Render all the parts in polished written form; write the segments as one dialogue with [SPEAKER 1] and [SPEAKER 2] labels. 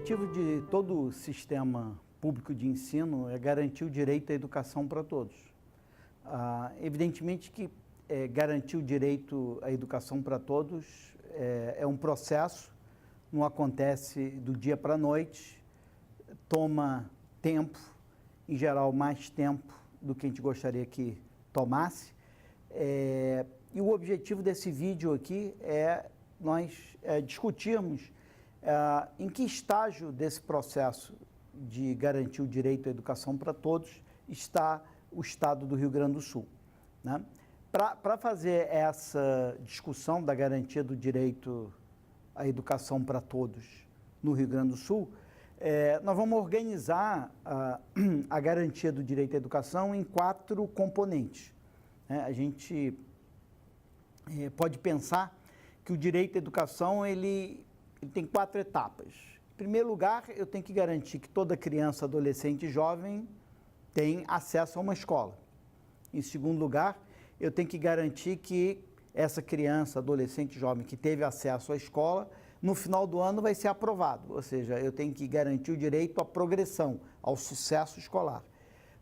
[SPEAKER 1] objetivo de todo o sistema público de ensino é garantir o direito à educação para todos. Evidentemente que garantir o direito à educação para todos é um processo, não acontece do dia para a noite, toma tempo, em geral mais tempo do que a gente gostaria que tomasse. E o objetivo desse vídeo aqui é nós discutirmos em que estágio desse processo de garantir o direito à educação para todos está o Estado do Rio Grande do Sul, né? Para fazer essa discussão da garantia do direito à educação para todos no Rio Grande do Sul, nós vamos organizar a garantia do direito à educação em 4 componentes, né? A gente pode pensar que o direito à educação ele tem 4 etapas. Em primeiro lugar, eu tenho que garantir que toda criança, adolescente e jovem tem acesso a uma escola. Em segundo lugar, eu tenho que garantir que essa criança, adolescente e jovem que teve acesso à escola, no final do ano vai ser aprovado. Ou seja, eu tenho que garantir o direito à progressão, ao sucesso escolar.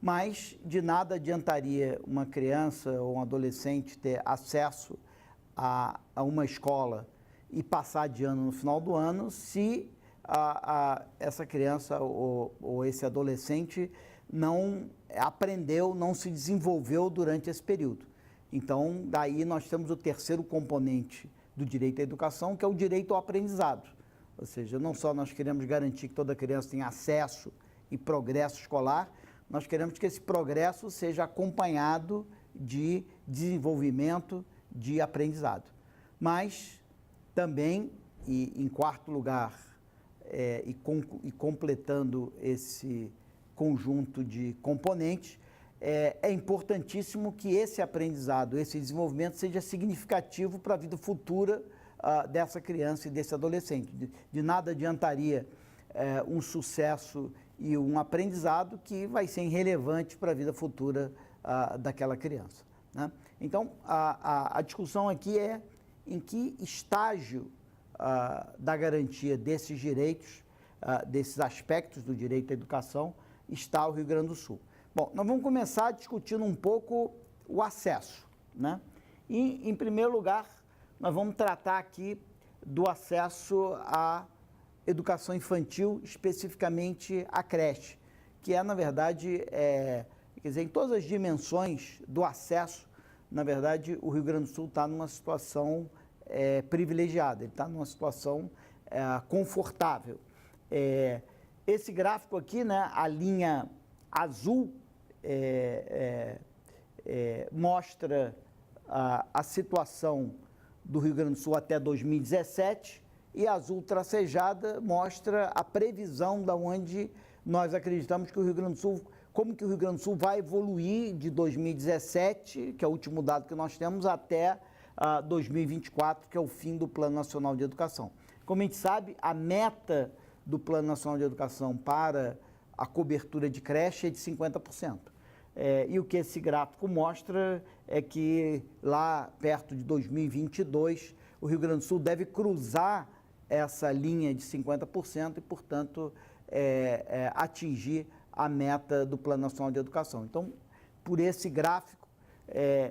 [SPEAKER 1] Mas de nada adiantaria uma criança ou um adolescente ter acesso a uma escola e passar de ano no final do ano se essa criança ou esse adolescente não aprendeu, não se desenvolveu durante esse período. Então, daí nós temos o terceiro componente do direito à educação, que é o direito ao aprendizado. Ou seja, não só nós queremos garantir que toda criança tenha acesso e progresso escolar, nós queremos que esse progresso seja acompanhado de desenvolvimento, de aprendizado. Mas também, e em quarto lugar, e completando esse conjunto de componentes, é importantíssimo que esse aprendizado, esse desenvolvimento seja significativo para a vida futura dessa criança e desse adolescente. De nada adiantaria um sucesso e um aprendizado que vai ser irrelevante para a vida futura daquela criança, né? Então, a discussão aqui é em que estágio da garantia desses direitos, desses aspectos do direito à educação, está o Rio Grande do Sul. Bom, nós vamos começar discutindo um pouco o acesso, né? E, em primeiro lugar, nós vamos tratar aqui do acesso à educação infantil, especificamente à creche, que na verdade, quer dizer, em todas as dimensões do acesso, na verdade, o Rio Grande do Sul está numa situação privilegiada, ele está numa situação confortável. Esse gráfico aqui, né, a linha azul, mostra a situação do Rio Grande do Sul até 2017 e a azul tracejada mostra a previsão da onde nós acreditamos que o Rio Grande do Sul, como que o Rio Grande do Sul vai evoluir de 2017, que é o último dado que nós temos, até 2024, que é o fim do Plano Nacional de Educação. Como a gente sabe, a meta do Plano Nacional de Educação para a cobertura de creche é de 50%. E o que esse gráfico mostra é que lá perto de 2022, o Rio Grande do Sul deve cruzar essa linha de 50% e, portanto, atingir a meta do Plano Nacional de Educação. Então, por esse gráfico,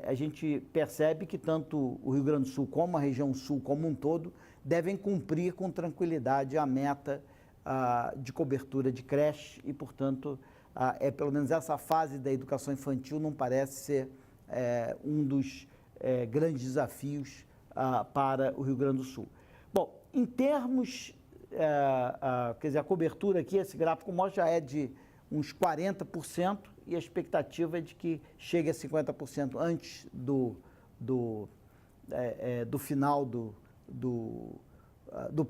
[SPEAKER 1] a gente percebe que tanto o Rio Grande do Sul como a região sul como um todo devem cumprir com tranquilidade a meta de cobertura de creche e, portanto, pelo menos essa fase da educação infantil não parece ser um dos grandes desafios para o Rio Grande do Sul. Bom, em termos, quer dizer, a cobertura aqui, esse gráfico mostra, já é de uns 40% e a expectativa é de que chegue a 50% antes do final do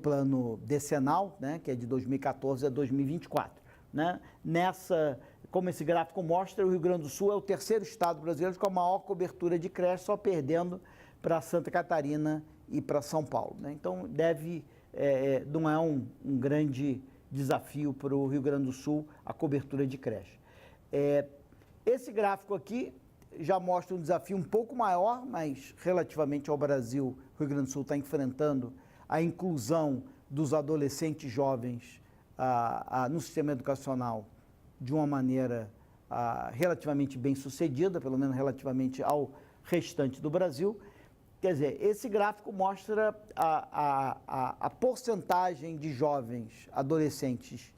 [SPEAKER 1] plano decenal, né, que é de 2014 a 2024. Né? Como esse gráfico mostra, o Rio Grande do Sul é o terceiro estado brasileiro com a maior cobertura de creche, só perdendo para Santa Catarina e para São Paulo, né? Então, não é um grande desafio para o Rio Grande do Sul a cobertura de creche. Esse gráfico aqui já mostra um desafio um pouco maior, mas relativamente ao Brasil, o Rio Grande do Sul está enfrentando a inclusão dos adolescentes jovens no sistema educacional de uma maneira relativamente bem sucedida, pelo menos relativamente ao restante do Brasil. Quer dizer, esse gráfico mostra a porcentagem de jovens, adolescentes,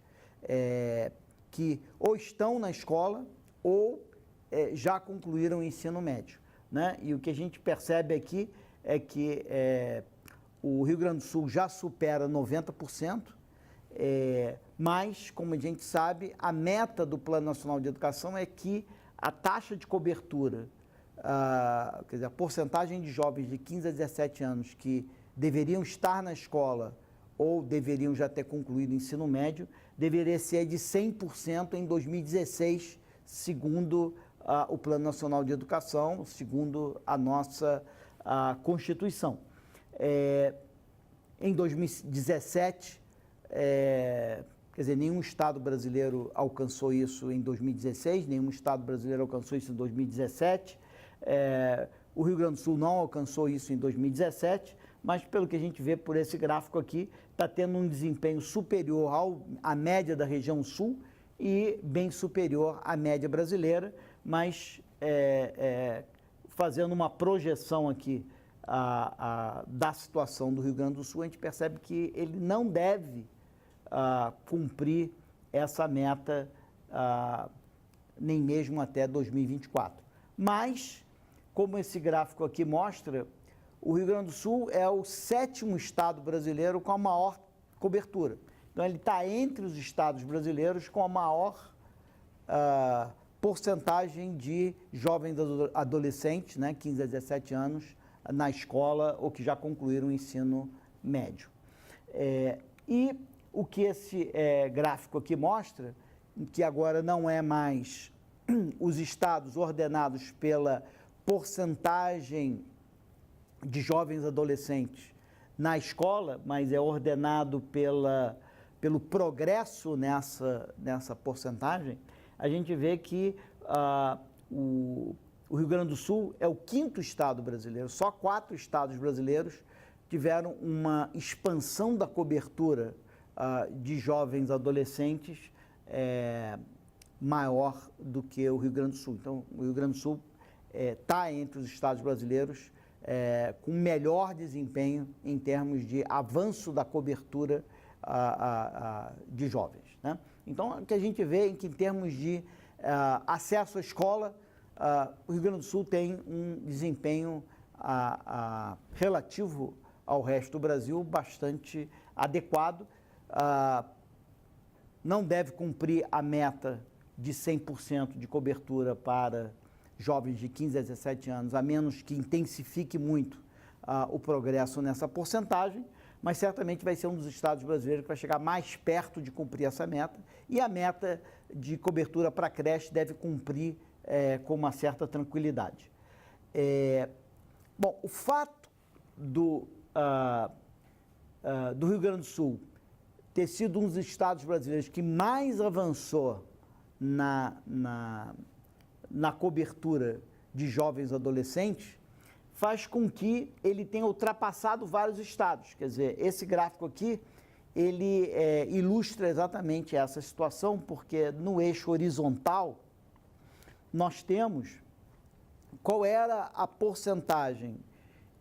[SPEAKER 1] que ou estão na escola ou já concluíram o ensino médio, né? E o que a gente percebe aqui é que o Rio Grande do Sul já supera 90%, mas, como a gente sabe, a meta do Plano Nacional de Educação é que a taxa de cobertura, quer dizer, a porcentagem de jovens de 15 a 17 anos que deveriam estar na escola ou deveriam já ter concluído o ensino médio, deveria ser de 100% em 2016, segundo o Plano Nacional de Educação, segundo a nossa Constituição. Em 2017, quer dizer, nenhum estado brasileiro alcançou isso em 2016, nenhum estado brasileiro alcançou isso em 2017, o Rio Grande do Sul não alcançou isso em 2017, mas pelo que a gente vê por esse gráfico aqui, está tendo um desempenho superior à média da região sul e bem superior à média brasileira, mas fazendo uma projeção aqui da situação do Rio Grande do Sul, a gente percebe que ele não deve cumprir essa meta nem mesmo até 2024. Mas, como esse gráfico aqui mostra, o Rio Grande do Sul é o 7º estado brasileiro com a maior cobertura. Então, ele está entre os estados brasileiros com a maior porcentagem de jovens adolescentes, né, 15 a 17 anos, na escola ou que já concluíram o ensino médio. E o que esse gráfico aqui mostra, que agora não é mais os estados ordenados pela porcentagem de jovens adolescentes na escola, mas é ordenado pelo progresso nessa porcentagem, a gente vê que o Rio Grande do Sul é o 5º estado brasileiro, só 4 estados brasileiros tiveram uma expansão da cobertura de jovens adolescentes maior do que o Rio Grande do Sul. Então, o Rio Grande do Sul está entre os estados brasileiros com melhor desempenho em termos de avanço da cobertura de jovens, né? Então, o que a gente vê é que em termos de acesso à escola, o Rio Grande do Sul tem um desempenho relativo ao resto do Brasil bastante adequado. Não deve cumprir a meta de 100% de cobertura para jovens de 15 a 17 anos, a menos que intensifique muito o progresso nessa porcentagem, mas certamente vai ser um dos estados brasileiros que vai chegar mais perto de cumprir essa meta, e a meta de cobertura para creche deve cumprir com uma certa tranquilidade. Bom, o fato do Rio Grande do Sul ter sido um dos estados brasileiros que mais avançou na cobertura de jovens adolescentes faz com que ele tenha ultrapassado vários estados. Quer dizer, esse gráfico aqui, ele ilustra exatamente essa situação, porque no eixo horizontal nós temos qual era a porcentagem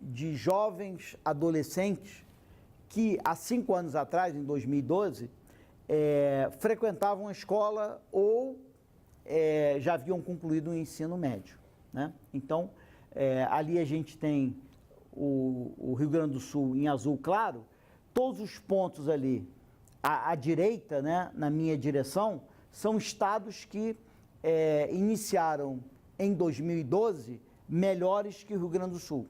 [SPEAKER 1] de jovens adolescentes que há 5 anos atrás, em 2012, frequentavam a escola ou já haviam concluído o ensino médio, né? Então, ali a gente tem o Rio Grande do Sul em azul claro, todos os pontos ali à direita, né, na minha direção, são estados que iniciaram em 2012 melhores que o Rio Grande do Sul,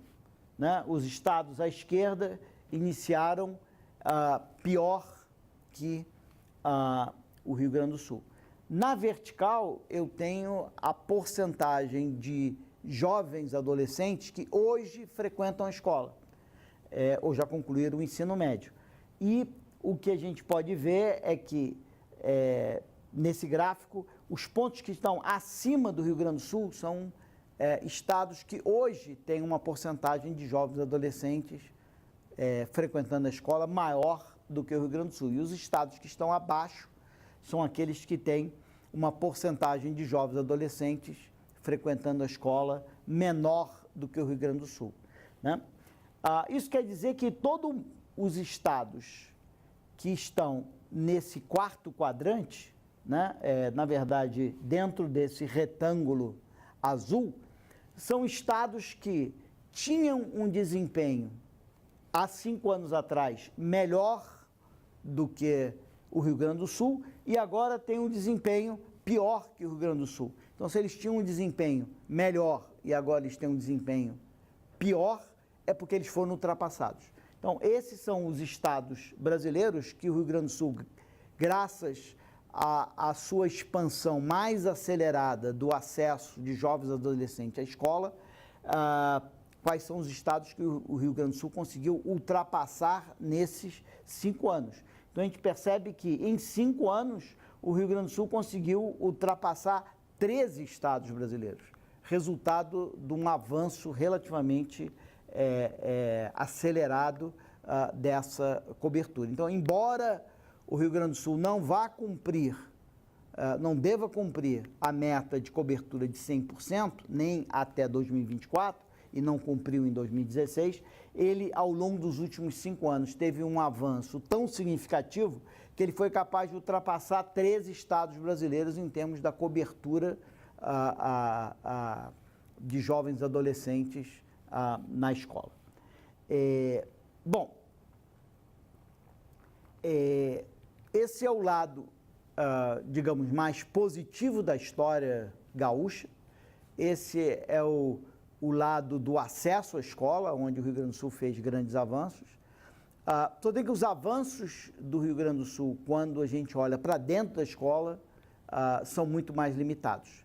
[SPEAKER 1] né? Os estados à esquerda iniciaram pior que o Rio Grande do Sul. Na vertical, eu tenho a porcentagem de jovens adolescentes que hoje frequentam a escola, ou já concluíram o ensino médio. E o que a gente pode ver é que, nesse gráfico, os pontos que estão acima do Rio Grande do Sul são estados que hoje têm uma porcentagem de jovens adolescentes frequentando a escola maior do que o Rio Grande do Sul. E os estados que estão abaixo são aqueles que têm uma porcentagem de jovens adolescentes frequentando a escola menor do que o Rio Grande do Sul, né? Isso quer dizer que todos os estados que estão nesse quarto quadrante, né, na verdade, dentro desse retângulo azul, são estados que tinham um desempenho há 5 anos atrás melhor do que o Rio Grande do Sul e agora tem um desempenho pior que o Rio Grande do Sul. Então, se eles tinham um desempenho melhor e agora eles têm um desempenho pior, é porque eles foram ultrapassados. Então, esses são os estados brasileiros que o Rio Grande do Sul, graças à sua expansão mais acelerada do acesso de jovens adolescentes à escola, quais são os estados que o Rio Grande do Sul conseguiu ultrapassar nesses 5 anos. Então, a gente percebe que em 5 anos o Rio Grande do Sul conseguiu ultrapassar 13 estados brasileiros, resultado de um avanço relativamente acelerado dessa cobertura. Então, embora o Rio Grande do Sul não vá cumprir, não deva cumprir a meta de cobertura de 100%, nem até 2024, e não cumpriu em 2016, ele, ao longo dos últimos 5 anos, teve um avanço tão significativo que ele foi capaz de ultrapassar 13 estados brasileiros em termos da cobertura de jovens adolescentes na escola. Esse é o lado, digamos, mais positivo da história gaúcha. Esse é o lado do acesso à escola, onde o Rio Grande do Sul fez grandes avanços. Só tem que os avanços do Rio Grande do Sul, quando a gente olha para dentro da escola, são muito mais limitados.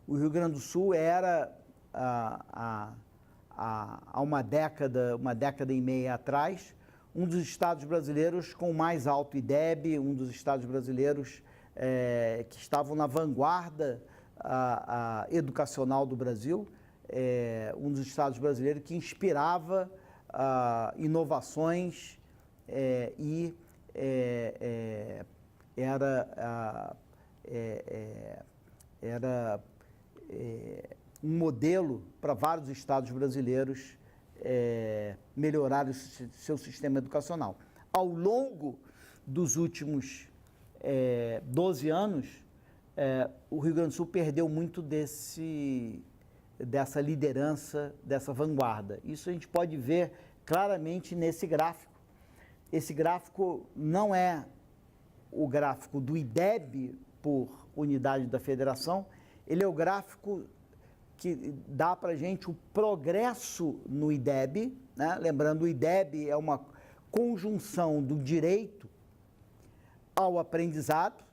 [SPEAKER 1] O Rio Grande do Sul era, há uma década e meia atrás, um dos estados brasileiros com mais alto IDEB, um dos estados brasileiros que estavam na vanguarda educacional do Brasil, um dos estados brasileiros que inspirava inovações e era um modelo para vários estados brasileiros melhorar o seu sistema educacional. Ao longo dos últimos 12 anos, o Rio Grande do Sul perdeu muito dessa liderança, dessa vanguarda. Isso a gente pode ver claramente nesse gráfico. Esse gráfico não é o gráfico do IDEB por unidade da federação, ele é o gráfico que dá para a gente o progresso no IDEB, né? Lembrando, o IDEB é uma conjunção do direito ao aprendizado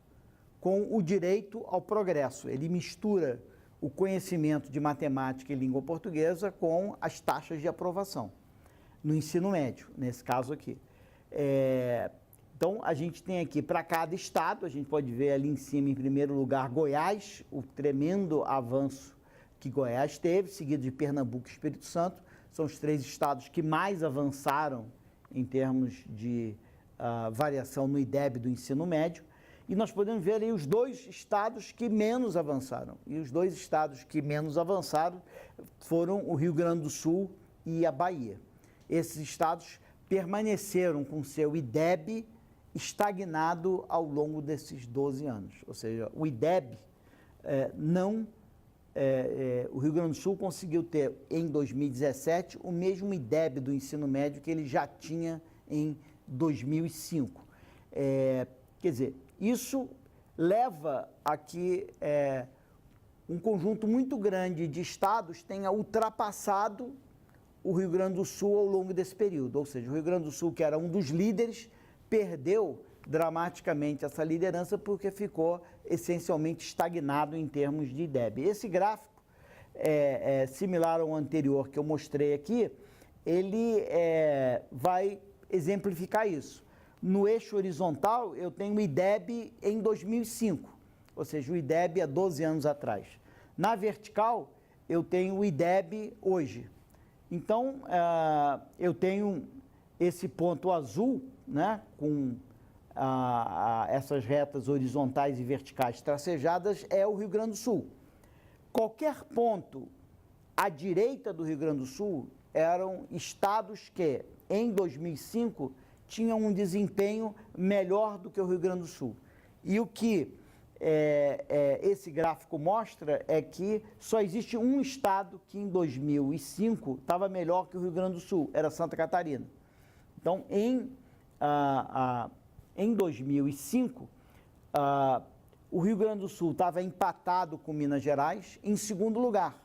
[SPEAKER 1] com o direito ao progresso. Ele mistura o conhecimento de matemática e língua portuguesa com as taxas de aprovação no ensino médio, nesse caso aqui. Então, a gente tem aqui para cada estado, a gente pode ver ali em cima, em primeiro lugar, Goiás, o tremendo avanço que Goiás teve, seguido de Pernambuco e Espírito Santo. São os 3 estados que mais avançaram em termos de variação no IDEB do ensino médio. E nós podemos ver aí os 2 estados que menos avançaram. E os 2 estados que menos avançaram foram o Rio Grande do Sul e a Bahia. Esses estados permaneceram com seu IDEB estagnado ao longo desses 12 anos. Ou seja, o IDEB o Rio Grande do Sul conseguiu ter, em 2017, o mesmo IDEB do ensino médio que ele já tinha em 2005. Quer dizer, isso leva a que um conjunto muito grande de estados tenha ultrapassado o Rio Grande do Sul ao longo desse período. Ou seja, o Rio Grande do Sul, que era um dos líderes, perdeu dramaticamente essa liderança porque ficou essencialmente estagnado em termos de IDEB. Esse gráfico, similar ao anterior que eu mostrei aqui, ele vai exemplificar isso. No eixo horizontal, eu tenho o IDEB em 2005, ou seja, o IDEB há 12 anos atrás. Na vertical, eu tenho o IDEB hoje. Então, eu tenho esse ponto azul, né, com essas retas horizontais e verticais tracejadas, é o Rio Grande do Sul. Qualquer ponto à direita do Rio Grande do Sul eram estados que, em 2005, tinham um desempenho melhor do que o Rio Grande do Sul. E o que esse gráfico mostra é que só existe um estado que, em 2005, estava melhor que o Rio Grande do Sul, era Santa Catarina. Então, em 2005, o Rio Grande do Sul estava empatado com Minas Gerais em segundo lugar.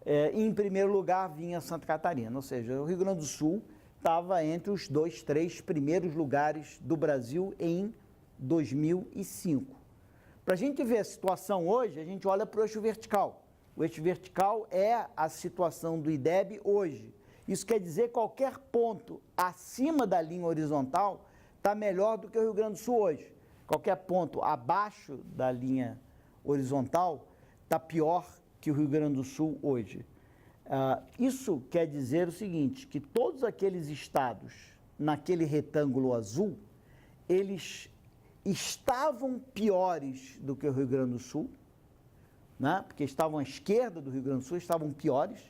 [SPEAKER 1] E em primeiro lugar vinha Santa Catarina, ou seja, o Rio Grande do Sul estava entre os 2, 3 primeiros lugares do Brasil em 2005. Para a gente ver a situação hoje, a gente olha para o eixo vertical. O eixo vertical é a situação do IDEB hoje. Isso quer dizer que qualquer ponto acima da linha horizontal está melhor do que o Rio Grande do Sul hoje. Qualquer ponto abaixo da linha horizontal está pior que o Rio Grande do Sul hoje. Isso quer dizer o seguinte, que todos aqueles estados naquele retângulo azul, eles estavam piores do que o Rio Grande do Sul, né? Porque estavam à esquerda do Rio Grande do Sul, estavam piores,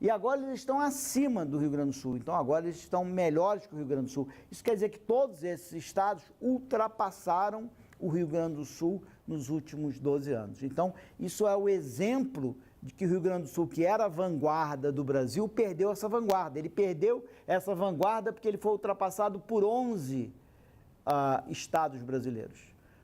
[SPEAKER 1] e agora eles estão acima do Rio Grande do Sul, então agora eles estão melhores que o Rio Grande do Sul. Isso quer dizer que todos esses estados ultrapassaram o Rio Grande do Sul nos últimos 12 anos. Então, isso é o exemplo de que o Rio Grande do Sul, que era a vanguarda do Brasil, perdeu essa vanguarda. Ele perdeu essa vanguarda porque ele foi ultrapassado por 11 estados brasileiros.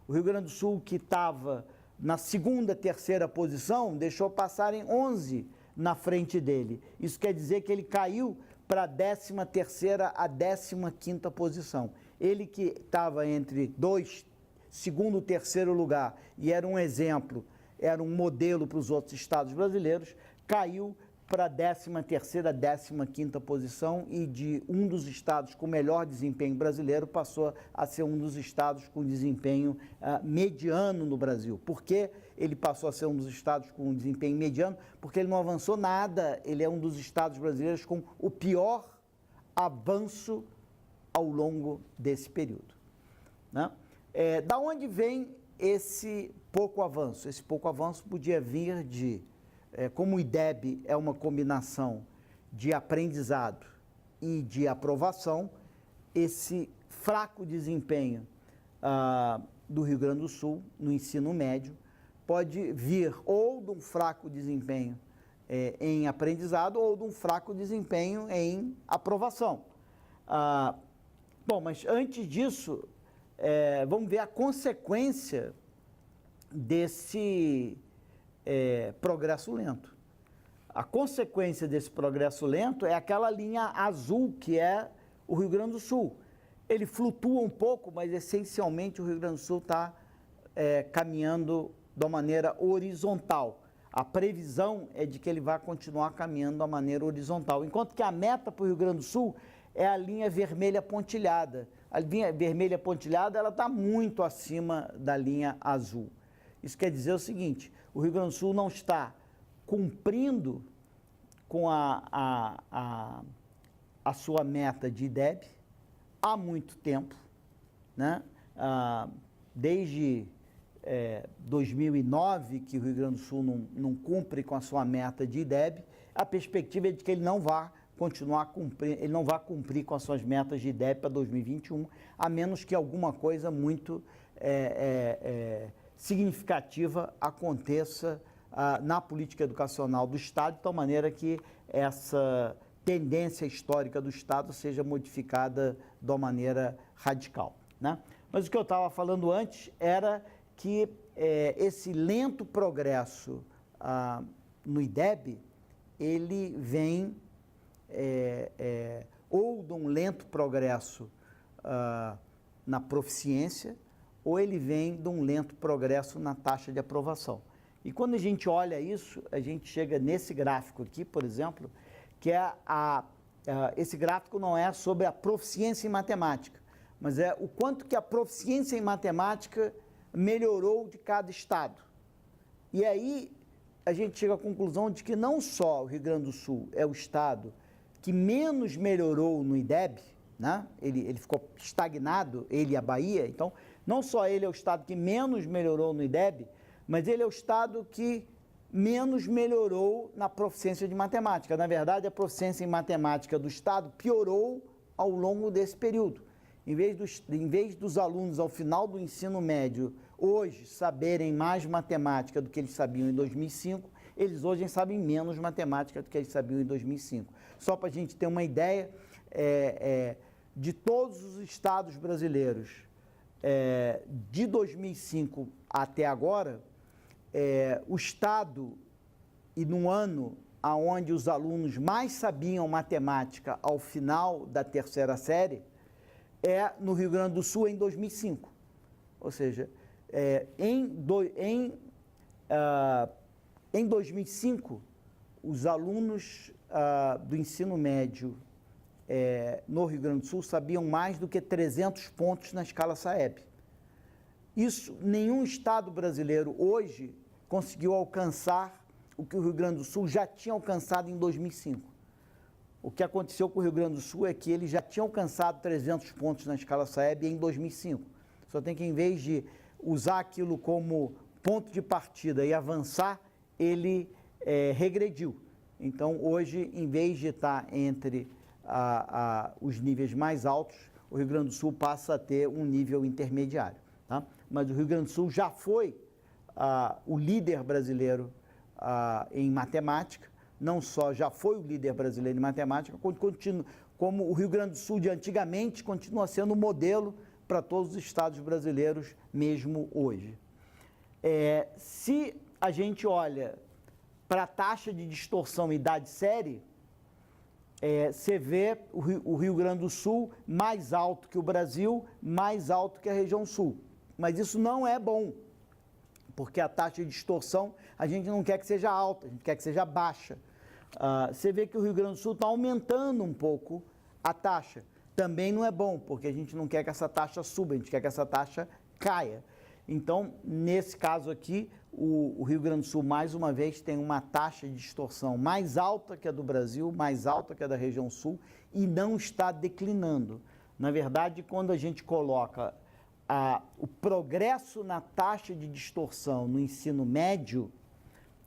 [SPEAKER 1] O Rio Grande do Sul, que estava na segunda, terceira posição, deixou passarem 11 na frente dele. Isso quer dizer que ele caiu para a 13ª a 15ª posição. Ele que estava entre segundo e terceiro lugar, e era um exemplo, era um modelo para os outros estados brasileiros, caiu para a 13ª a 15ª posição, e de um dos estados com melhor desempenho brasileiro passou a ser um dos estados com desempenho mediano no Brasil. Por que ele passou a ser um dos estados com desempenho mediano? Porque ele não avançou nada, ele é um dos estados brasileiros com o pior avanço ao longo desse período, né? Da onde vem esse pouco avanço? Esse pouco avanço podia vir de, como o IDEB é uma combinação de aprendizado e de aprovação, esse fraco desempenho do Rio Grande do Sul no ensino médio pode vir ou de um fraco desempenho em aprendizado ou de um fraco desempenho em aprovação. Bom, mas antes disso, vamos ver a consequência desse progresso lento. A consequência desse progresso lento é aquela linha azul que é o Rio Grande do Sul. Ele flutua um pouco, mas essencialmente o Rio Grande do Sul está caminhando de uma maneira horizontal. A previsão é de que ele vai continuar caminhando da maneira horizontal, enquanto que a meta para o Rio Grande do Sul é a linha vermelha pontilhada. A linha vermelha pontilhada está muito acima da linha azul. Isso quer dizer o seguinte, o Rio Grande do Sul não está cumprindo com a sua meta de IDEB há muito tempo, né? Desde 2009, que o Rio Grande do Sul não cumpre com a sua meta de IDEB, a perspectiva é de que ele não vá continuar cumprindo, ele não vai cumprir com as suas metas de IDEB para 2021, a menos que alguma coisa muito significativa aconteça na política educacional do Estado, de tal maneira que essa tendência histórica do Estado seja modificada de uma maneira radical, né? Mas o que eu estava falando antes era que esse lento progresso no IDEB, ele vem ou de um lento progresso na proficiência, ou ele vem de um lento progresso na taxa de aprovação. E quando a gente olha isso, a gente chega nesse gráfico aqui, por exemplo, que esse gráfico não é sobre a proficiência em matemática, mas é o quanto que a proficiência em matemática melhorou de cada estado. E aí a gente chega à conclusão de que não só o Rio Grande do Sul é o estado que menos melhorou no IDEB, né? Ele ficou estagnado, ele e a Bahia. Então, não só ele é o estado que menos melhorou no IDEB, mas ele é o estado que menos melhorou na proficiência de matemática. Na verdade, a proficiência em matemática do estado piorou ao longo desse período. Em vez dos alunos, ao final do ensino médio, hoje saberem mais matemática do que eles sabiam em 2005, eles hoje sabem menos matemática do que eles sabiam em 2005. Só para a gente ter uma ideia, de todos os estados brasileiros, de 2005 até agora, o estado, e no ano onde os alunos mais sabiam matemática ao final da terceira série, no Rio Grande do Sul em 2005. Ou seja, em 2005, os alunos do ensino médio no Rio Grande do Sul sabiam mais do que 300 pontos na escala SAEB. Isso, nenhum estado brasileiro hoje conseguiu alcançar o que o Rio Grande do Sul já tinha alcançado em 2005. O que aconteceu com o Rio Grande do Sul é que ele já tinha alcançado 300 pontos na escala SAEB em 2005. Só tem que, em vez de usar aquilo como ponto de partida e avançar, ele regrediu. Então, hoje, em vez de estar entre os níveis mais altos, o Rio Grande do Sul passa a ter um nível intermediário. Tá? Mas o Rio Grande do Sul já foi o líder brasileiro em matemática, não só já foi o líder brasileiro em matemática, como o Rio Grande do Sul de antigamente continua sendo modelo para todos os estados brasileiros, mesmo hoje. Se a gente olha para a taxa de distorção idade-série, você vê o Rio Grande do Sul mais alto que o Brasil, mais alto que a região sul. Mas isso não é bom, porque a taxa de distorção a gente não quer que seja alta, a gente quer que seja baixa. Você vê que o Rio Grande do Sul está aumentando um pouco a taxa. Também não é bom, porque a gente não quer que essa taxa suba, a gente quer que essa taxa caia. Então, nesse caso aqui, o Rio Grande do Sul, mais uma vez, tem uma taxa de distorção mais alta que a do Brasil, mais alta que a da região sul, e não está declinando. Na verdade, quando a gente coloca o progresso na taxa de distorção no ensino médio,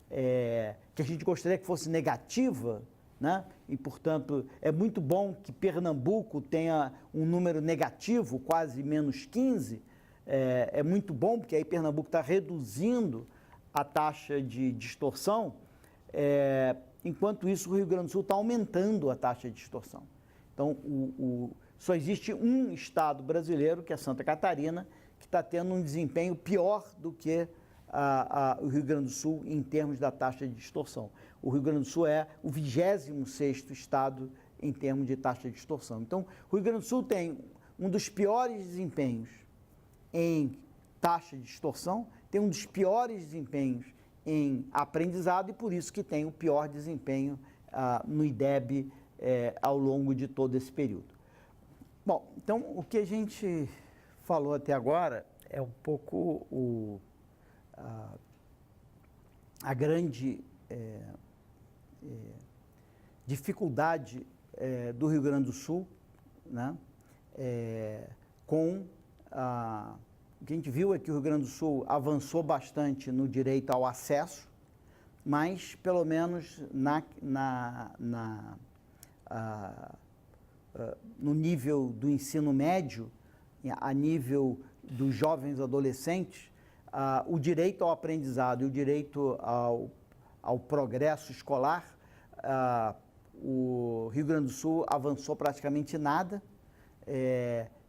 [SPEAKER 1] que a gente gostaria que fosse negativa, né? E, portanto, é muito bom que Pernambuco tenha um número negativo, quase menos 15, é muito bom, porque aí Pernambuco está reduzindo a taxa de distorção, enquanto isso o Rio Grande do Sul está aumentando a taxa de distorção. Então, só existe um estado brasileiro, que é Santa Catarina, que está tendo um desempenho pior do que o Rio Grande do Sul em termos da taxa de distorção. O Rio Grande do Sul é o 26º estado em termos de taxa de distorção. Então, o Rio Grande do Sul tem um dos piores desempenhos em taxa de distorção, tem um dos piores desempenhos em aprendizado e por isso que tem o pior desempenho no IDEB ao longo de todo esse período. Bom, então o que a gente falou até agora é um pouco a grande dificuldade do Rio Grande do Sul, né, com o que a gente viu é que o Rio Grande do Sul avançou bastante no direito ao acesso, mas pelo menos no nível do ensino médio, a nível dos jovens adolescentes, o direito ao aprendizado e o direito ao progresso escolar, o Rio Grande do Sul avançou praticamente nada,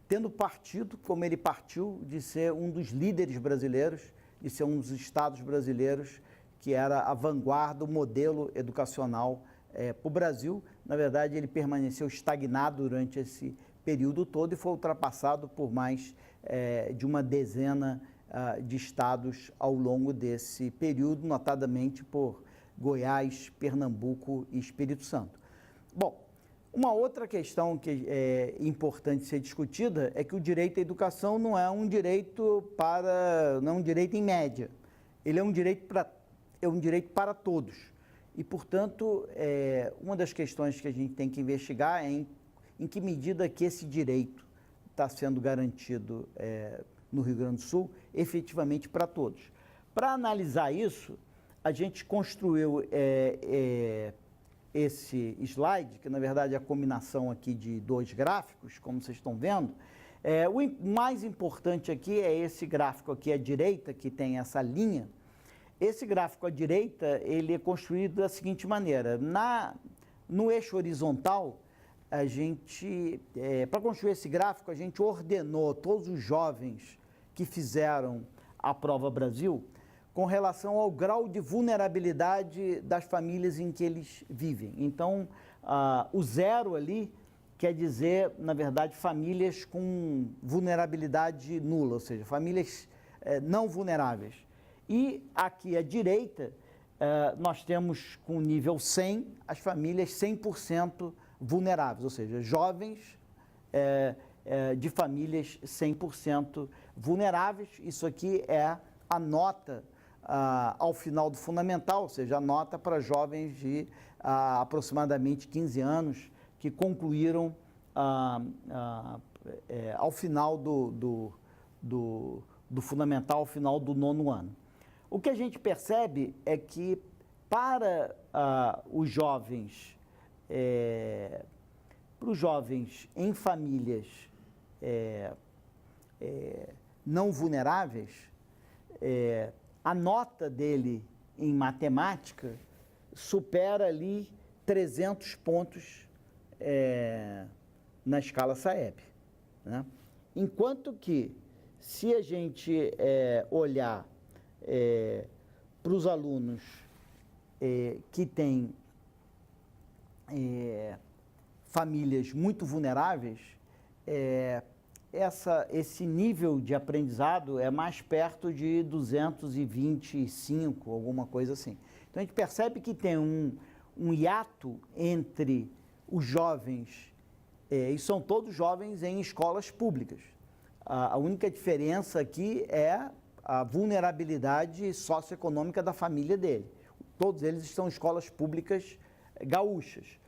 [SPEAKER 1] tendo partido, como ele partiu, de ser um dos líderes brasileiros, de ser um dos estados brasileiros que era a vanguarda, o modelo educacional para o Brasil. Na verdade, ele permaneceu estagnado durante esse período todo e foi ultrapassado por mais de uma dezena de estados ao longo desse período, notadamente por Goiás, Pernambuco e Espírito Santo. Bom, uma outra questão que é importante ser discutida é que o direito à educação não é um direito em média. Ele é um direito para todos. E, portanto, uma das questões que a gente tem que investigar é em que medida que esse direito está sendo garantido no Rio Grande do Sul, efetivamente para todos. Para analisar isso, a gente construiu esse slide, que na verdade é a combinação aqui de dois gráficos, como vocês estão vendo. O mais importante aqui é esse gráfico aqui à direita, que tem essa linha. Esse gráfico à direita, ele é construído da seguinte maneira. No eixo horizontal, a gente, para construir esse gráfico, a gente ordenou todos os jovens que fizeram a Prova Brasil com relação ao grau de vulnerabilidade das famílias em que eles vivem. Então, o 0 ali quer dizer, na verdade, famílias com vulnerabilidade nula, ou seja, famílias não vulneráveis. E aqui à direita, nós temos com nível 100 as famílias 100% vulneráveis, ou seja, jovens de famílias 100% vulneráveis. Isso aqui é a nota ao final do fundamental, ou seja, a nota para jovens de aproximadamente 15 anos que concluíram ao final do fundamental, ao final do 9º ano. O que a gente percebe é que para os jovens em famílias não vulneráveis, a nota dele em matemática supera ali 300 pontos na escala SAEB, né? Enquanto que, se a gente olhar para os alunos que têm famílias muito vulneráveis, esse nível de aprendizado é mais perto de 225, alguma coisa assim. Então, a gente percebe que tem um hiato entre os jovens, e são todos jovens em escolas públicas. A única diferença aqui é a vulnerabilidade socioeconômica da família dele. Todos eles estão em escolas públicas gaúchas.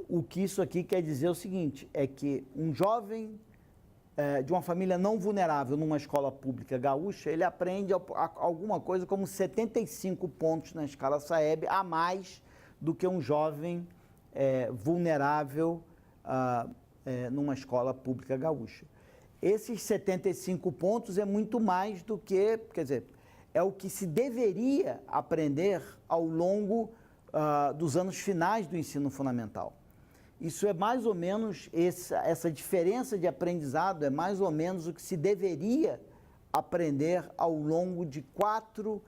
[SPEAKER 1] O que isso aqui quer dizer é o seguinte, é que um jovem de uma família não vulnerável numa escola pública gaúcha, ele aprende alguma coisa como 75 pontos na escala SAEB a mais do que um jovem vulnerável numa escola pública gaúcha. Esses 75 pontos é muito mais do que, quer dizer, é o que se deveria aprender ao longo dos anos finais do ensino fundamental. Isso é mais ou menos, essa diferença de aprendizado é mais ou menos o que se deveria aprender ao longo de 4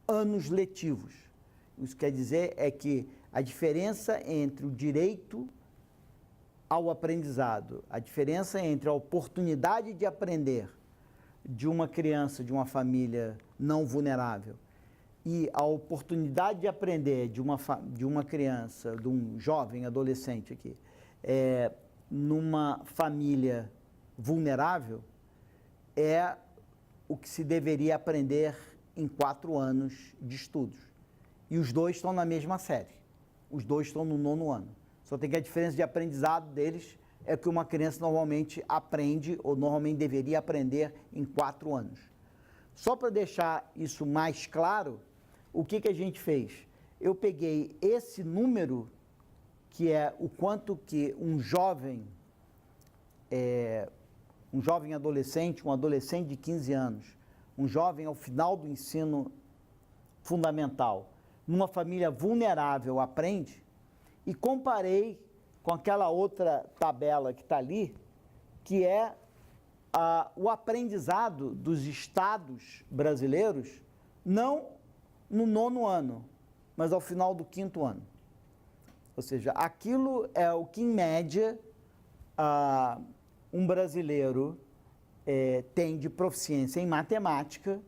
[SPEAKER 1] anos letivos. Isso quer dizer é que a diferença entre o direito ao aprendizado, a diferença entre a oportunidade de aprender de uma criança, de uma família não vulnerável, e a oportunidade de aprender de uma criança, de um jovem, adolescente aqui, numa família vulnerável, é o que se deveria aprender em 4 anos de estudos. E os dois estão na mesma série. Os dois estão no 9º ano. Só tem que a diferença de aprendizado deles é que uma criança normalmente aprende, ou normalmente deveria aprender, em 4 anos. Só para deixar isso mais claro, o que a gente fez? Eu peguei esse número, que é o quanto que um jovem adolescente, um adolescente de 15 anos, um jovem ao final do ensino fundamental, numa família vulnerável aprende, e comparei com aquela outra tabela que está ali, que é o aprendizado dos estados brasileiros, não no 9º ano, mas ao final do 5º ano. Ou seja, aquilo é o que, em média, um brasileiro tem de proficiência em matemática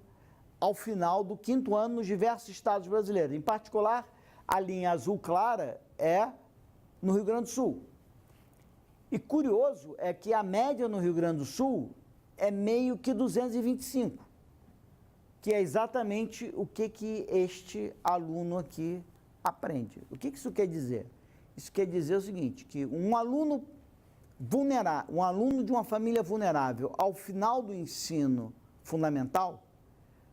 [SPEAKER 1] ao final do 5º ano nos diversos estados brasileiros. Em particular, a linha azul clara é no Rio Grande do Sul. E curioso é que a média no Rio Grande do Sul é meio que 225, que é exatamente o que este aluno aqui aprende. O que isso quer dizer? Isso quer dizer o seguinte, que um aluno um aluno de uma família vulnerável, ao final do ensino fundamental,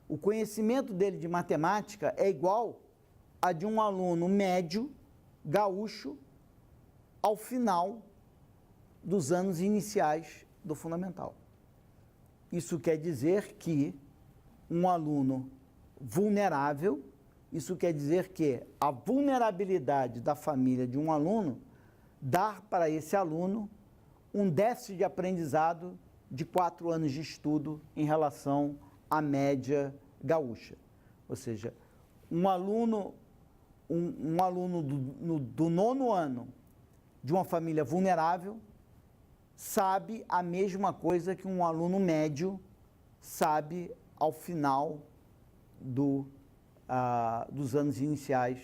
[SPEAKER 1] o conhecimento dele de matemática é igual a de um aluno médio, gaúcho, ao final dos anos iniciais do fundamental. Isso quer dizer que um aluno vulnerável, isso quer dizer que a vulnerabilidade da família de um aluno dá para esse aluno um déficit de aprendizado de 4 anos de estudo em relação à média gaúcha. Ou seja, um aluno do 9º ano de uma família vulnerável sabe a mesma coisa que um aluno médio sabe ao final dos anos iniciais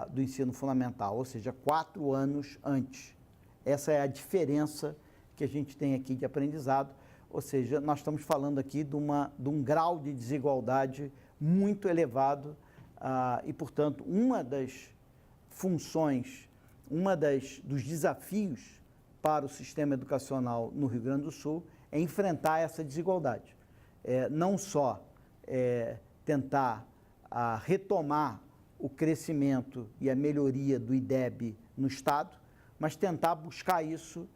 [SPEAKER 1] do ensino fundamental, ou seja, 4 anos antes. Essa é a diferença que a gente tem aqui de aprendizado, ou seja, nós estamos falando aqui de um grau de desigualdade muito elevado e, portanto, uma das funções, dos desafios para o sistema educacional no Rio Grande do Sul é enfrentar essa desigualdade. Não só tentar retomar o crescimento e a melhoria do IDEB no Estado, mas tentar buscar isso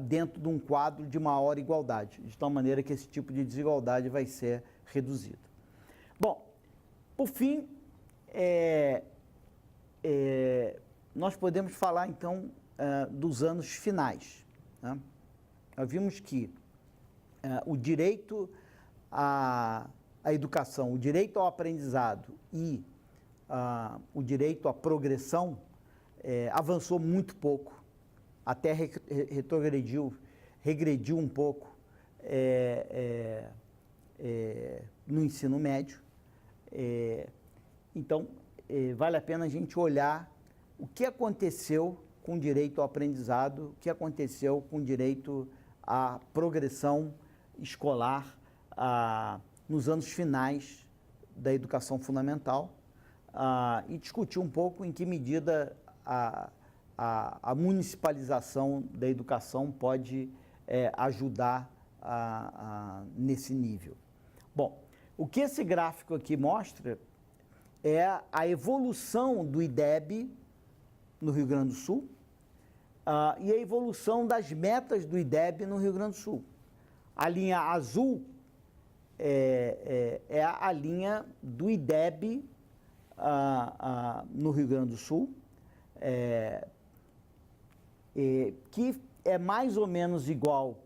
[SPEAKER 1] dentro de um quadro de maior igualdade, de tal maneira que esse tipo de desigualdade vai ser reduzida. Bom, por fim, nós podemos falar, então, dos anos finais, né? Nós vimos que o direito à educação, o direito ao aprendizado e o direito à progressão avançou muito pouco, até regrediu um pouco no ensino médio. Então, vale a pena a gente olhar o que aconteceu com o direito ao aprendizado, o que aconteceu com o direito à progressão escolar nos anos finais da educação fundamental e discutir um pouco em que medida a municipalização da educação pode ajudar nesse nível. Bom, o que esse gráfico aqui mostra é a evolução do IDEB no Rio Grande do Sul e a evolução das metas do IDEB no Rio Grande do Sul. A linha azul é a linha do IDEB no Rio Grande do Sul, que é mais ou menos igual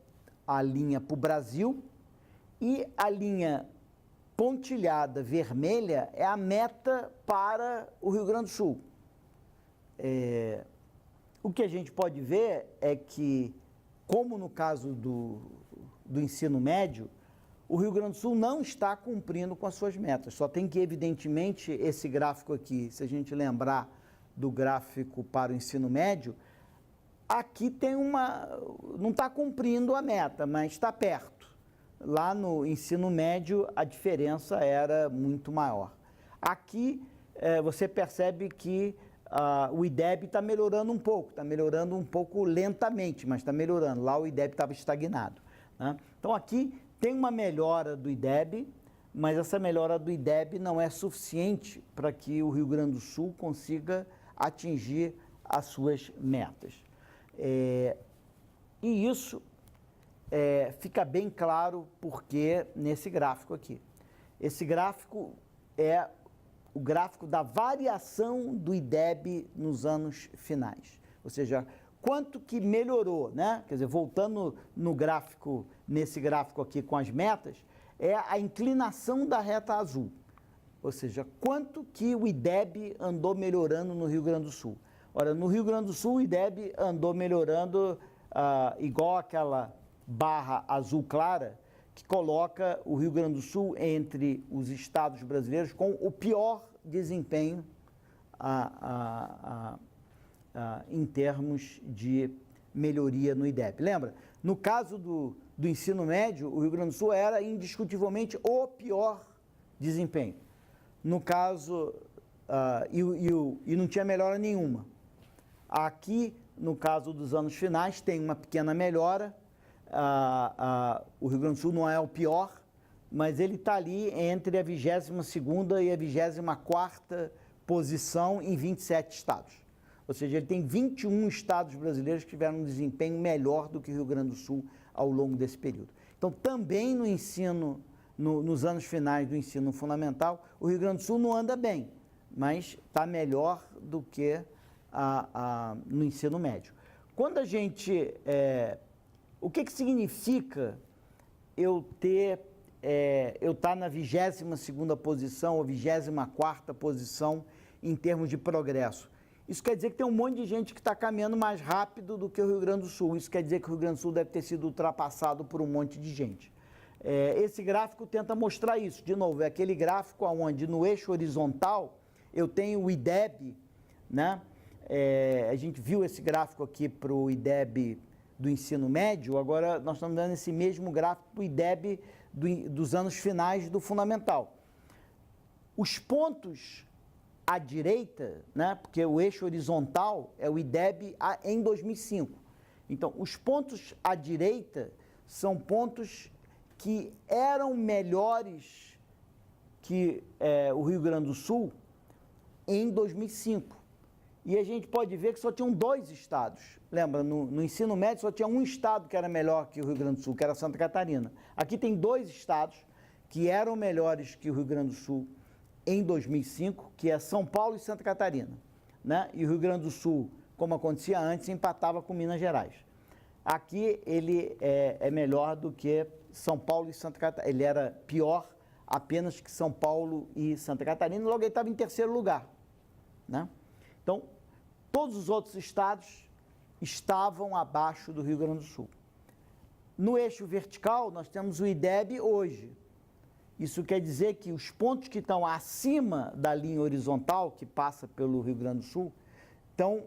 [SPEAKER 1] à linha para o Brasil, e a linha pontilhada vermelha é a meta para o Rio Grande do Sul. O que a gente pode ver é que, como no caso do ensino médio, o Rio Grande do Sul não está cumprindo com as suas metas. Só tem que, evidentemente, esse gráfico aqui, se a gente lembrar do gráfico para o ensino médio, aqui tem não está cumprindo a meta, mas está perto. Lá no ensino médio, a diferença era muito maior. Aqui, você percebe que o IDEB está melhorando um pouco lentamente, mas está melhorando. Lá o IDEB estava estagnado, né? Então, aqui tem uma melhora do IDEB, mas essa melhora do IDEB não é suficiente para que o Rio Grande do Sul consiga atingir as suas metas. E isso fica bem claro porque nesse gráfico aqui. Esse gráfico é o gráfico da variação do IDEB nos anos finais. Ou seja, quanto que melhorou, né? Quer dizer, voltando nesse gráfico aqui com as metas, é a inclinação da reta azul. Ou seja, quanto que o IDEB andou melhorando no Rio Grande do Sul. Ora, no Rio Grande do Sul, o IDEB andou melhorando igual aquela barra azul clara, que coloca o Rio Grande do Sul entre os estados brasileiros com o pior desempenho em termos de melhoria no IDEB. Lembra? No caso do ensino médio, o Rio Grande do Sul era indiscutivelmente o pior desempenho. No caso, e não tinha melhora nenhuma. Aqui, no caso dos anos finais, tem uma pequena melhora. O Rio Grande do Sul não é o pior, mas ele está ali entre a 22ª e a 24ª posição em 27 estados. Ou seja, ele tem 21 estados brasileiros que tiveram um desempenho melhor do que o Rio Grande do Sul ao longo desse período. Então, também no ensino, nos anos finais do ensino fundamental, o Rio Grande do Sul não anda bem, mas está melhor do que no ensino médio. Quando a gente... o que significa eu estar na 22ª posição ou 24ª posição em termos de progresso? Isso quer dizer que tem um monte de gente que está caminhando mais rápido do que o Rio Grande do Sul. Isso quer dizer que o Rio Grande do Sul deve ter sido ultrapassado por um monte de gente. Esse gráfico tenta mostrar isso. De novo, é aquele gráfico onde no eixo horizontal eu tenho o IDEB, né? A gente viu esse gráfico aqui para o IDEB do ensino médio, agora nós estamos dando esse mesmo gráfico para o IDEB dos anos finais do fundamental. Os pontos à direita, né, porque o eixo horizontal é o IDEB em 2005. Então, os pontos à direita são pontos que eram melhores que o Rio Grande do Sul em 2005. E a gente pode ver que só tinham 2 estados. Lembra, no ensino médio só tinha um estado que era melhor que o Rio Grande do Sul, que era Santa Catarina. Aqui tem 2 estados que eram melhores que o Rio Grande do Sul em 2005, que é São Paulo e Santa Catarina, né? E o Rio Grande do Sul, como acontecia antes, empatava com Minas Gerais. Aqui ele é melhor do que São Paulo e Santa Catarina. Ele era pior apenas que São Paulo e Santa Catarina, logo ele estava em 3º lugar, né? Então, todos os outros estados estavam abaixo do Rio Grande do Sul. No eixo vertical, nós temos o IDEB hoje. Isso quer dizer que os pontos que estão acima da linha horizontal, que passa pelo Rio Grande do Sul, estão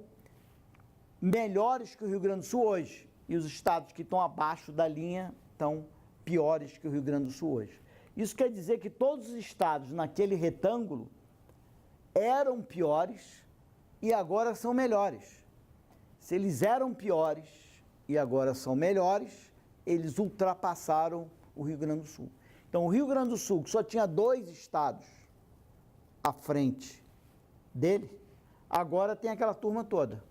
[SPEAKER 1] melhores que o Rio Grande do Sul hoje. E os estados que estão abaixo da linha estão piores que o Rio Grande do Sul hoje. Isso quer dizer que todos os estados naquele retângulo eram piores e agora são melhores. Se eles eram piores e agora são melhores, eles ultrapassaram o Rio Grande do Sul. Então, o Rio Grande do Sul, que só tinha 2 estados à frente dele, agora tem aquela turma toda.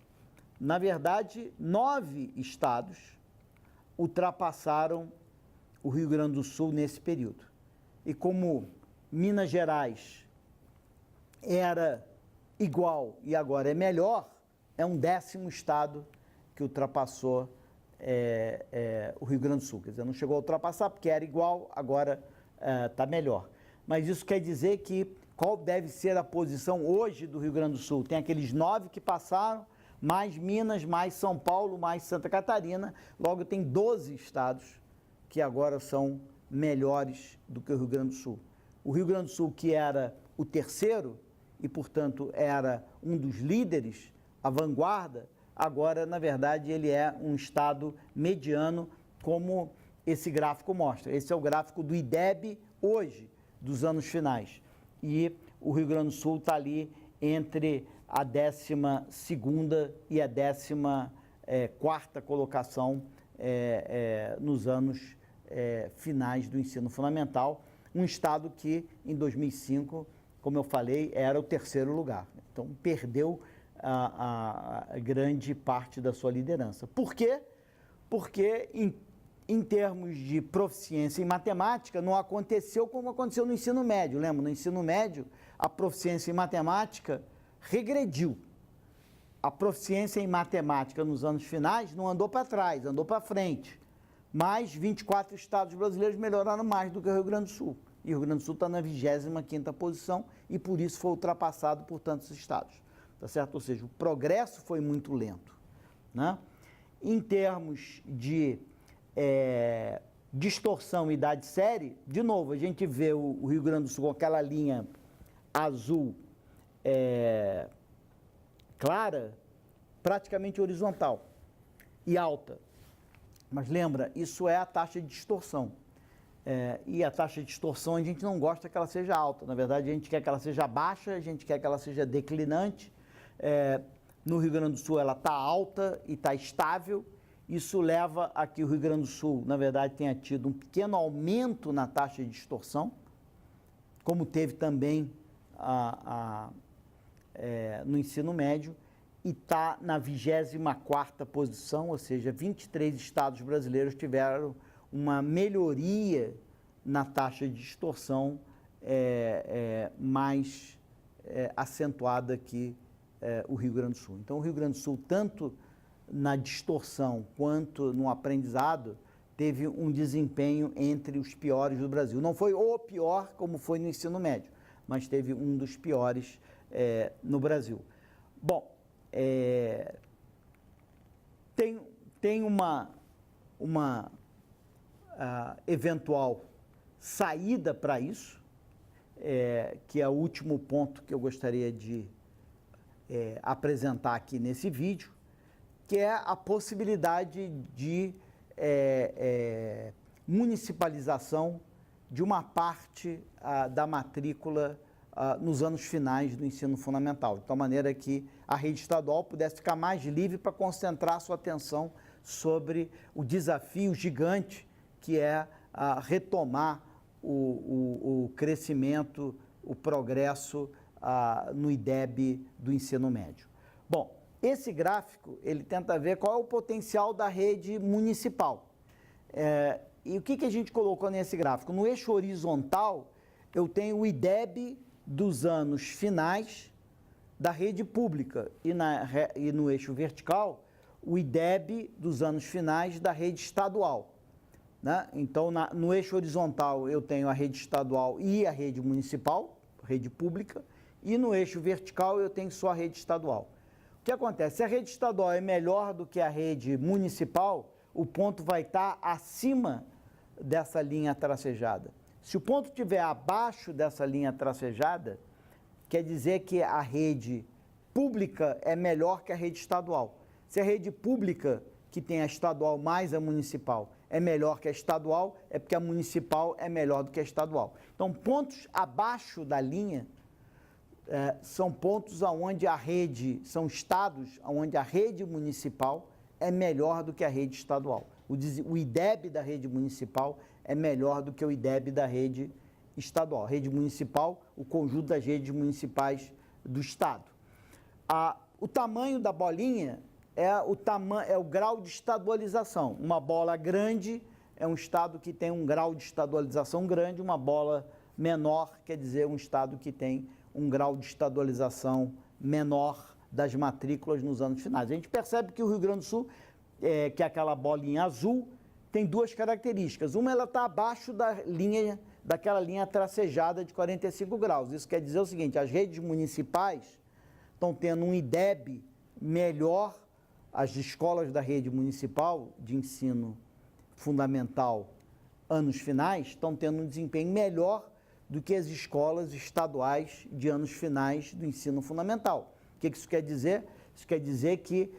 [SPEAKER 1] Na verdade, 9 estados ultrapassaram o Rio Grande do Sul nesse período. E como Minas Gerais era igual e agora é melhor, é um 10º estado que ultrapassou o Rio Grande do Sul. Quer dizer, não chegou a ultrapassar porque era igual, agora está melhor. Mas isso quer dizer que qual deve ser a posição hoje do Rio Grande do Sul? Tem aqueles 9 que passaram, mais Minas, mais São Paulo, mais Santa Catarina, logo tem 12 estados que agora são melhores do que o Rio Grande do Sul. O Rio Grande do Sul, que era o 3º e, portanto, era um dos líderes, a vanguarda, agora, na verdade, ele é um estado mediano, como esse gráfico mostra. Esse é o gráfico do IDEB hoje, dos anos finais. E o Rio Grande do Sul está ali entre a 12ª e a 14ª colocação nos anos finais do ensino fundamental. Um estado que, em 2005, como eu falei, era o 3º lugar. Então, perdeu a grande parte da sua liderança. Por quê? Porque, em termos de proficiência em matemática, não aconteceu como aconteceu no ensino médio. Lembra? No ensino médio, a proficiência em matemática regrediu. A proficiência em matemática nos anos finais não andou para trás, andou para frente. Mas 24 estados brasileiros melhoraram mais do que o Rio Grande do Sul. E o Rio Grande do Sul está na 25ª posição e por isso foi ultrapassado por tantos estados. Tá certo? Ou seja, o progresso foi muito lento, né? Em termos de distorção e idade série, de novo, a gente vê o Rio Grande do Sul com aquela linha azul clara, praticamente horizontal e alta. Mas lembra, isso é a taxa de distorção. E a taxa de distorção a gente não gosta que ela seja alta. Na verdade, a gente quer que ela seja baixa, a gente quer que ela seja declinante. no Rio Grande do Sul ela está alta e está estável. Isso leva a que o Rio Grande do Sul, na verdade, tenha tido um pequeno aumento na taxa de extorsão, como teve também no ensino médio, e está na 24ª posição, ou seja, 23 estados brasileiros tiveram uma melhoria na taxa de extorsão mais acentuada que o Rio Grande do Sul. Então, o Rio Grande do Sul, tanto na distorção quanto no aprendizado, teve um desempenho entre os piores do Brasil. Não foi o pior, como foi no ensino médio, mas teve um dos piores no Brasil. Bom, tem uma eventual saída para isso, que é o último ponto que eu gostaria de apresentar aqui nesse vídeo, que é a possibilidade de municipalização de uma parte da matrícula nos anos finais do ensino fundamental, de tal maneira que a rede estadual pudesse ficar mais livre para concentrar sua atenção sobre o desafio gigante que é retomar o crescimento, o progresso no IDEB do ensino médio. Bom, esse gráfico, ele tenta ver qual é o potencial da rede municipal. E o que a gente colocou nesse gráfico? No eixo horizontal, eu tenho o IDEB dos anos finais da rede pública e no eixo vertical, o IDEB dos anos finais da rede estadual. Né? Então, no eixo horizontal, eu tenho a rede estadual e a rede municipal, rede pública, e no eixo vertical, eu tenho só a rede estadual. O que acontece? Se a rede estadual é melhor do que a rede municipal, o ponto vai estar acima dessa linha tracejada. Se o ponto estiver abaixo dessa linha tracejada, quer dizer que a rede pública é melhor que a rede estadual. Se a rede pública, que tem a estadual mais a municipal, é melhor que a estadual, é porque a municipal é melhor do que a estadual. Então, pontos abaixo da linha são pontos onde a rede, são estados onde a rede municipal é melhor do que a rede estadual. O IDEB da rede municipal é melhor do que o IDEB da rede estadual. A rede municipal, o conjunto das redes municipais do estado. O tamanho da bolinha é o grau de estadualização. Uma bola grande é um estado que tem um grau de estadualização grande, uma bola menor quer dizer um estado que tem um grau de estadualização menor das matrículas nos anos finais. A gente percebe que o Rio Grande do Sul, que é aquela bolinha azul, tem duas características. Uma, ela está abaixo daquela linha tracejada de 45 graus. Isso quer dizer o seguinte, as redes municipais estão tendo um IDEB melhor, as escolas da rede municipal de ensino fundamental anos finais estão tendo um desempenho melhor do que as escolas estaduais de anos finais do ensino fundamental. O que isso quer dizer? Isso quer dizer que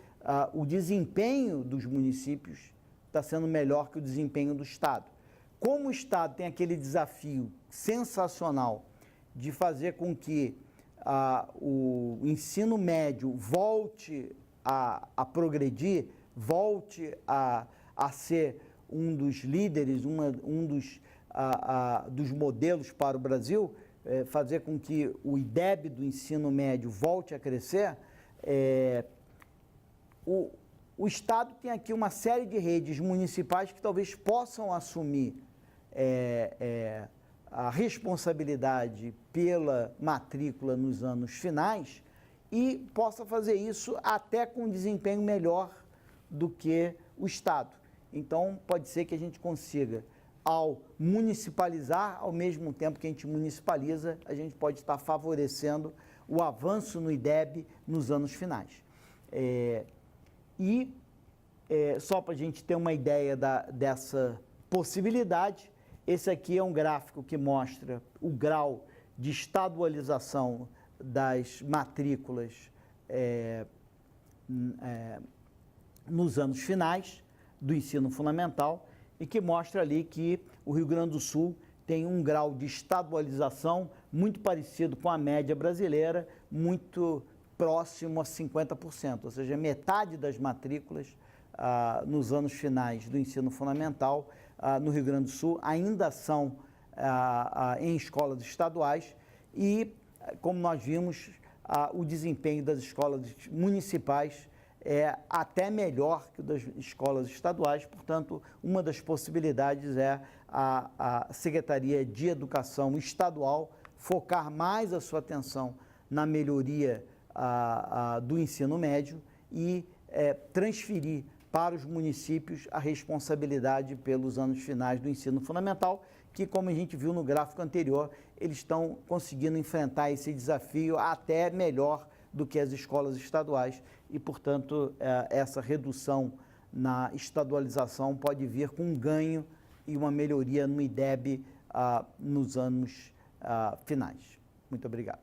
[SPEAKER 1] o desempenho dos municípios está sendo melhor que o desempenho do Estado. Como o Estado tem aquele desafio sensacional de fazer com que o ensino médio volte a progredir, volte a ser um dos líderes, dos modelos para o Brasil, fazer com que o IDEB do ensino médio volte a crescer, o Estado tem aqui uma série de redes municipais que talvez possam assumir a responsabilidade pela matrícula nos anos finais e possa fazer isso até com desempenho melhor do que o Estado. Então, pode ser que a gente consiga, ao municipalizar, ao mesmo tempo que a gente municipaliza, a gente pode estar favorecendo o avanço no IDEB nos anos finais. Só para a gente ter uma ideia dessa possibilidade, esse aqui é um gráfico que mostra o grau de estadualização das matrículas nos anos finais do ensino fundamental e que mostra ali que o Rio Grande do Sul tem um grau de estadualização muito parecido com a média brasileira, muito próximo a 50%, ou seja, metade das matrículas nos anos finais do ensino fundamental no Rio Grande do Sul ainda são em escolas estaduais e, como nós vimos, o desempenho das escolas municipais é até melhor que o das escolas estaduais, portanto, uma das possibilidades é a Secretaria de Educação Estadual focar mais a sua atenção na melhoria do ensino médio e transferir para os municípios a responsabilidade pelos anos finais do ensino fundamental, que, como a gente viu no gráfico anterior, eles estão conseguindo enfrentar esse desafio até melhor do que as escolas estaduais e, portanto, essa redução na estadualização pode vir com um ganho e uma melhoria no IDEB nos anos finais. Muito obrigado.